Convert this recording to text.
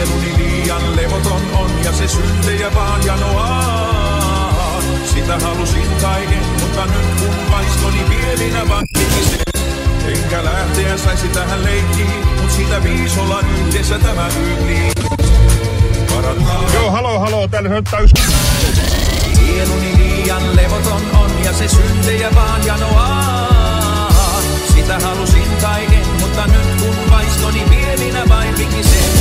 Sieluni liian levoton on ja se syntejä vaan janoaa. Sitä halusin kai en, mutta nyt kun vaistoni pieninä vaan pikisen. Enkä lähteä saisi tähän leikkiin, mut sitä viisolla yhdessä tämä yli. Joo, haloo, täällä soittaa yksi. Sieluni liian levoton on ja se syntejä vaan janoaa. Sitä halusin kai en, mutta nyt kun vaistoni pieninä vain pikisen.